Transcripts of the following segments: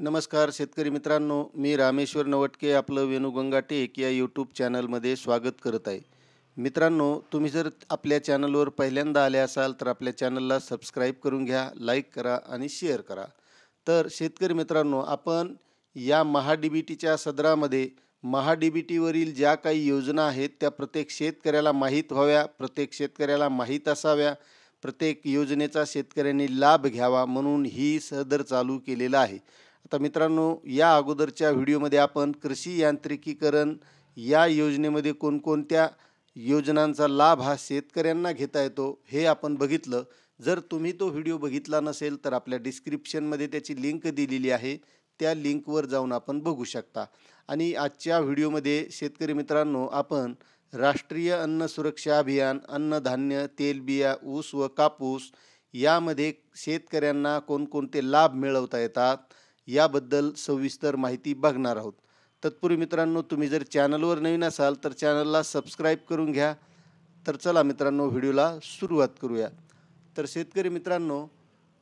नमस्कार शेतकरी मित्रांनो, मी रामेश्वर नवटके आपलं वेणुगंगा टेक या यूट्यूब चॅनलमध्ये स्वागत करत आहे. मित्रांनो, तुम्ही जर आपल्या चॅनलवर पहिल्यांदा आले असाल तर आपल्या चॅनलला सबस्क्राईब करून घ्या, लाईक करा आणि शेअर करा. तर शेतकरी मित्रांनो, आपण या महा-डी-बी-टीच्या सदरामध्ये महा-डी-बी-टीवरील ज्या काही योजना आहेत त्या प्रत्येक शेतकऱ्याला माहीत व्हाव्या, प्रत्येक शेतकऱ्याला माहीत असाव्या, प्रत्येक योजनेचा शेतकऱ्यांनी लाभ घ्यावा म्हणून ही सदर चालू केलेलं आहे. आता मित्रांनो, या अगोदरच्या व्हिडिओमध्ये आपण कृषी यांत्रिकीकरण या योजनेमध्ये कोणकोणत्या योजनांचा लाभ हा शेतकऱ्यांना घेता येतो हे आपण बघितलं. जर तुम्ही तो व्हिडिओ बघितला नसेल तर आपल्या डिस्क्रिप्शनमध्ये त्याची लिंक दिलेली आहे, त्या लिंकवर जाऊन आपण बघू शकता. आणि आजच्या व्हिडिओमध्ये शेतकरी मित्रांनो, आपण राष्ट्रीय अन्न सुरक्षा अभियान, अन्नधान्य, तेलबिया, ऊस व कापूस यामध्ये शेतकऱ्यांना कोणकोणते लाभ मिळवता येतात याबद्दल सविस्तर माहिती बघणार आहोत. तत्पूर्वी मित्रांनो, तुम्ही जर चॅनलवर नवीन असाल तर चॅनलला सबस्क्राईब करून घ्या. तर चला मित्रांनो, व्हिडिओला सुरुवात करूया. तर शेतकरी मित्रांनो,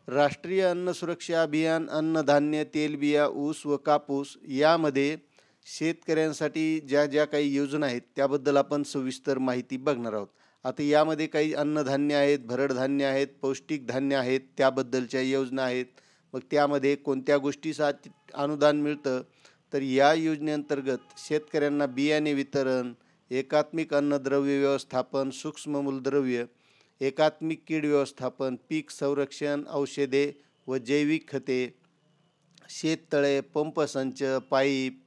राष्ट्रीय अन्न सुरक्षा अभियान, अन्नधान्य, तेलबिया, ऊस व कापूस यामध्ये शेतकऱ्यांसाठी ज्या ज्या काही योजना आहेत त्याबद्दल आपण सविस्तर माहिती बघणार आहोत. आता यामध्ये काही अन्नधान्य आहेत, भरड धान्य आहेत, पौष्टिक धान्य आहेत, त्याबद्दलच्या योजना आहेत. मग त्यामध्ये कोणत्या गोष्टीसाठी अनुदान मिळतं, तर या योजनेअंतर्गत शेतकऱ्यांना बियाणे वितरण, एकात्मिक अन्नद्रव्य व्यवस्थापन, सूक्ष्म मूलद्रव्य, एकात्मिक कीड व्यवस्थापन, पीक संरक्षण, औषधे व जैविक खते, शेततळे, पंपसंच, पाईप,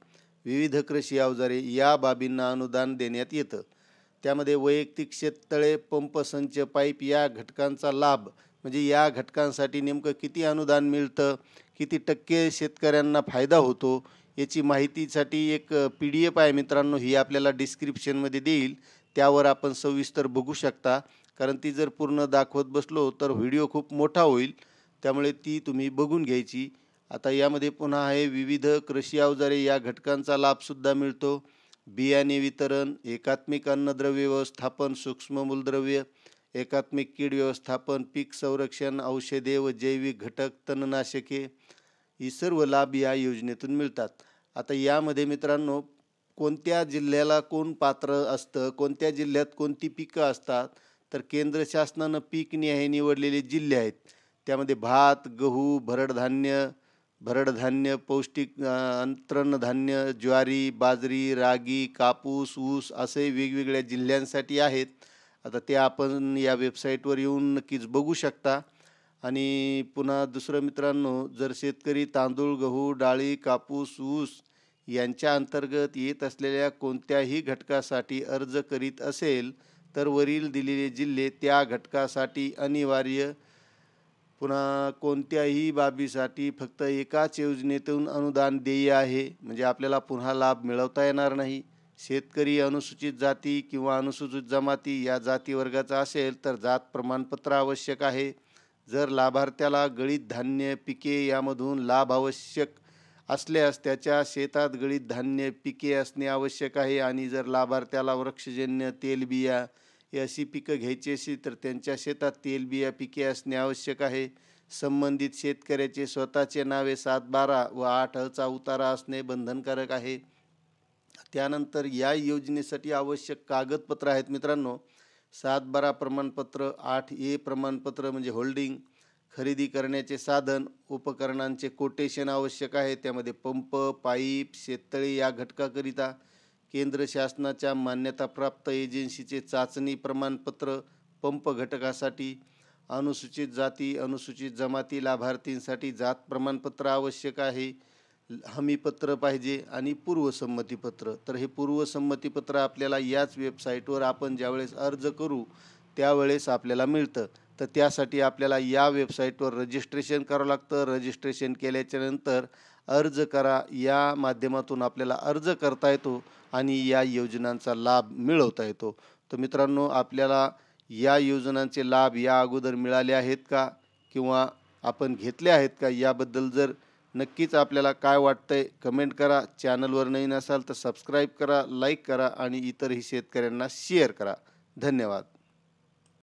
विविध कृषी अवजारे या बाबींना अनुदान देण्यात येतं. त्यामध्ये वैयक्तिक शेततळे, पंपसंच, पाईप या घटकांचा लाभ म्हणजे या घटकांसाठी नेमकं किती अनुदान मिळतं, किती टक्के शेतकऱ्यांना फायदा होतो याची माहितीसाठी एक PDF आहे मित्रांनो, ही आपल्याला डिस्क्रिप्शनमध्ये देईल. त्यावर आपण सविस्तर बघू शकता. कारण ती जर पूर्ण दाखवत बसलो तर व्हिडिओ खूप मोठा होईल, त्यामुळे ती तुम्ही बघून घ्यायची. आता यामध्ये पुन्हा आहे विविध कृषी अवजारे या घटकांचा लाभसुद्धा मिळतो. बियाणे वितरण, एकात्मिक अन्नद्रव्य व्यवस्थापन, सूक्ष्म मूलद्रव्य, एकात्मिक कीड व्यवस्थापन, पीक संरक्षण, औषधे व जैविक घटक, तणनाशके ही सर्व लाभ या योजनेतून मिळतात. आता यामध्ये मित्रांनो, कोणत्या जिल्ह्याला कोण पात्र असतं, कोणत्या जिल्ह्यात कोणती पिकं असतात, तर केंद्र शासनानं पीकनिहाय निवडलेले जिल्हे आहेत. त्यामध्ये भात, गहू, भरडधान्य, पौष्टिक तृणधान्य, ज्वारी, बाजरी, रागी, कापूस, ऊस असे वेगवेगळ्या जिल्ह्यांसाठी आहेत. आता ते आपण या वेबसाईटवर येऊन नक्कीच बघू शकता. आणि पुन्हा दुसरं मित्रांनो, जर शेतकरी तांदूळ, गहू, डाळी, कापूस, ऊस यांच्या अंतर्गत येत असलेल्या कोणत्याही घटकासाठी अर्ज करीत असेल तर वरील दिलेले जिल्हे त्या घटकासाठी अनिवार्य. पुन्हा कोणत्याही बाबीसाठी फक्त एकाच योजनेतून अनुदान देय आहे, म्हणजे आपल्याला पुन्हा लाभ मिळवता येणार नाही. शेतकरी अनुसूचित जाती किंवा अनुसूचित जमाती या जाती वर्गाचा असेल तर जात प्रमाणपत्र आवश्यक आहे. जर लाभार्थ्याला गळीत धान्य पिके यामधून लाभ आवश्यक असल्यास त्याच्या शेतात गळीत धान्य पिके असणे आवश्यक आहे. आणि जर लाभार्थ्याला वृक्षजन्य, तेलबिया ही अशी पिकं घ्यायची असेल तर त्यांच्या शेतात तेलबिया पिके असणे आवश्यक आहे. संबंधित शेतकऱ्याचे स्वतःचे नावे 7/12 व 8 उतारा असणे बंधनकारक आहे. त्यानंतर या योजनेसाठी आवश्यक कागदपत्र आहेत मित्रांनो. 7/12 प्रमाणपत्र, 8A प्रमाणपत्र म्हणजे होल्डिंग, खरेदी करण्याचे साधन, उपकरणांचे कोटेशन आवश्यक आहे. त्यामध्ये पंप, पाईप, शेततळे या घटकाकरिता केंद्र शासनाच्या मान्यताप्राप्त एजन्सीचे चाचणी प्रमाणपत्र, पंप घटकासाठी, अनुसूचित जाती, अनुसूचित जमाती लाभार्थींसाठी जात प्रमाणपत्र आवश्यक आहे. हमीपत्र पाहिजे आणि पूर्वसंमतीपत्र. तर हे पूर्वसंमतीपत्र आपल्याला याच वेबसाईटवर आपण ज्यावेळेस अर्ज करू त्यावेळेस आपल्याला मिळतं. तर त्यासाठी आपल्याला या वेबसाईटवर रजिस्ट्रेशन करावं लागतं. रजिस्ट्रेशन केल्याच्यानंतर अर्ज करा या माध्यमातून आपल्याला अर्ज करता येतो आणि या योजनांचा लाभ मिळवता येतो. तर मित्रांनो, आपल्याला या योजनांचे लाभ या अगोदर मिळाले आहेत का किंवा आपण घेतले आहेत का याबद्दल जर नक्कीच आपल्याला काय वाटतंय कमेंट करा. चॅनलवर नवीन असाल तर सबस्क्राईब करा, लाईक करा आणि इतरही शेतकऱ्यांना शेअर करा. धन्यवाद.